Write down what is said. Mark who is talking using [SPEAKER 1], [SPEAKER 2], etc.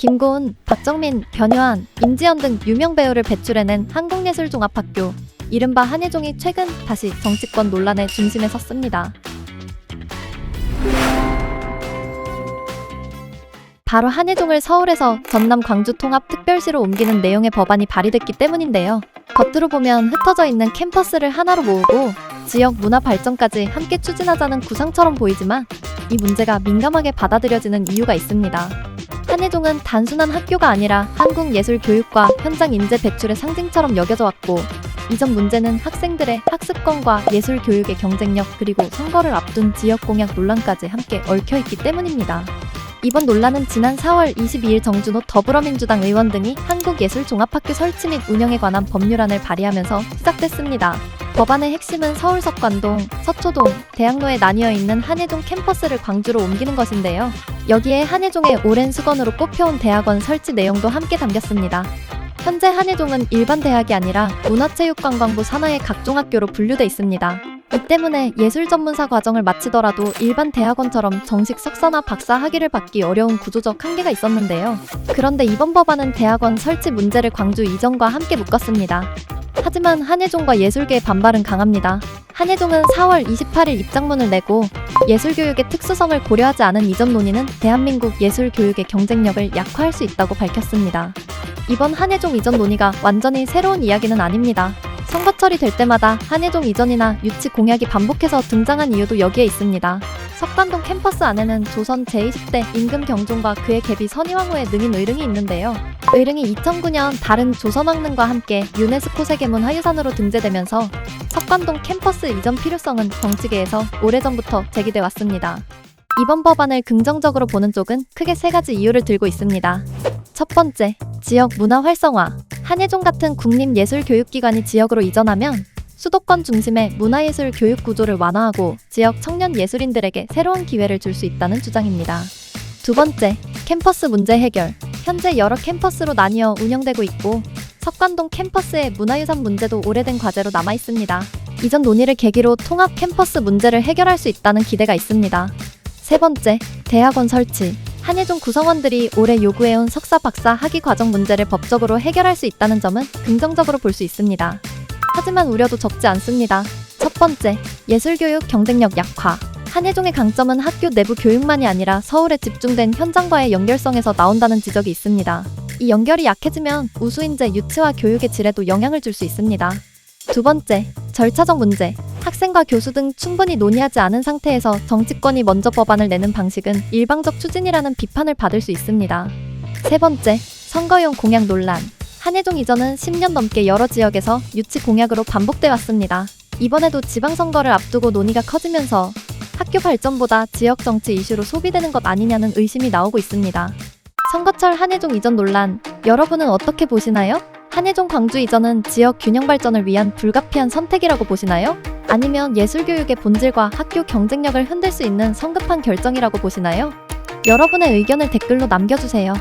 [SPEAKER 1] 김고은, 박정민, 변요한, 임지연 등 유명 배우를 배출해낸 한국예술종합학교. 이른바 한예종이 최근 다시 정치권 논란의 중심에 섰습니다. 바로 한예종을 서울에서 전남 광주 통합 특별시로 옮기는 내용의 법안이 발의됐기 때문인데요. 겉으로 보면 흩어져 있는 캠퍼스를 하나로 모으고 지역 문화 발전까지 함께 추진하자는 구상처럼 보이지만 이 문제가 민감하게 받아들여지는 이유가 있습니다. 한예종은 단순한 학교가 아니라 한국 예술 교육과 현장 인재 배출의 상징처럼 여겨져 왔고, 이전 문제는 학생들의 학습권과 예술 교육의 경쟁력, 그리고 선거를 앞둔 지역 공약 논란까지 함께 얽혀있기 때문입니다. 이번 논란은 지난 4월 22일 정준호 더불어민주당 의원 등이 한국예술종합학교 설치 및 운영에 관한 법률안을 발의하면서 시작됐습니다. 법안의 핵심은 서울 석관동, 서초동, 대학로에 나뉘어 있는 한예종 캠퍼스를 광주로 옮기는 것인데요. 여기에 한예종의 오랜 수건으로 꼽혀온 대학원 설치 내용도 함께 담겼습니다. 현재 한예종은 일반 대학이 아니라 문화체육관광부 산하의 각종학교로 분류돼 있습니다. 이 때문에 예술전문사 과정을 마치더라도 일반 대학원처럼 정식 석사나 박사 학위를 받기 어려운 구조적 한계가 있었는데요. 그런데 이번 법안은 대학원 설치 문제를 광주 이전과 함께 묶었습니다. 하지만 한예종과 예술계의 반발은 강합니다. 한예종은 4월 28일 입장문을 내고 예술교육의 특수성을 고려하지 않은 이전 논의는 대한민국 예술교육의 경쟁력을 약화할 수 있다고 밝혔습니다. 이번 한예종 이전 논의가 완전히 새로운 이야기는 아닙니다. 선거철이 될 때마다 한예종 이전이나 유치 공약이 반복해서 등장한 이유도 여기에 있습니다. 석관동 캠퍼스 안에는 조선 제20대 임금 경종과 그의 계비 선희왕후의 능인 의릉이 있는데요. 의릉이 2009년 다른 조선왕릉과 함께 유네스코 세계문화유산으로 등재되면서 석관동 캠퍼스 이전 필요성은 정치계에서 오래전부터 제기돼 왔습니다. 이번 법안을 긍정적으로 보는 쪽은 크게 세 가지 이유를 들고 있습니다. 첫 번째, 지역 문화 활성화. 한예종 같은 국립예술교육기관이 지역으로 이전하면 수도권 중심의 문화예술 교육 구조를 완화하고 지역 청년 예술인들에게 새로운 기회를 줄 수 있다는 주장입니다. 두 번째, 캠퍼스 문제 해결. 현재 여러 캠퍼스로 나뉘어 운영되고 있고 석관동 캠퍼스의 문화유산 문제도 오래된 과제로 남아 있습니다. 이전 논의를 계기로 통합 캠퍼스 문제를 해결할 수 있다는 기대가 있습니다. 세 번째, 대학원 설치. 한예종 구성원들이 오래 요구해온 석사, 박사 학위 과정 문제를 법적으로 해결할 수 있다는 점은 긍정적으로 볼 수 있습니다. 하지만 우려도 적지 않습니다. 첫 번째, 예술교육 경쟁력 약화. 한예종의 강점은 학교 내부 교육만이 아니라 서울에 집중된 현장과의 연결성에서 나온다는 지적이 있습니다. 이 연결이 약해지면 우수인재 유치와 교육의 질에도 영향을 줄 수 있습니다. 두 번째, 절차적 문제. 학생과 교수 등 충분히 논의하지 않은 상태에서 정치권이 먼저 법안을 내는 방식은 일방적 추진이라는 비판을 받을 수 있습니다. 세 번째, 선거용 공약 논란. 한예종 이전은 10년 넘게 여러 지역에서 유치 공약으로 반복돼 왔습니다. 이번에도 지방선거를 앞두고 논의가 커지면서 학교 발전보다 지역 정치 이슈로 소비되는 것 아니냐는 의심이 나오고 있습니다. 선거철 한예종 이전 논란, 여러분은 어떻게 보시나요? 한예종 광주 이전은 지역 균형 발전을 위한 불가피한 선택이라고 보시나요? 아니면 예술교육의 본질과 학교 경쟁력을 흔들 수 있는 성급한 결정이라고 보시나요? 여러분의 의견을 댓글로 남겨주세요.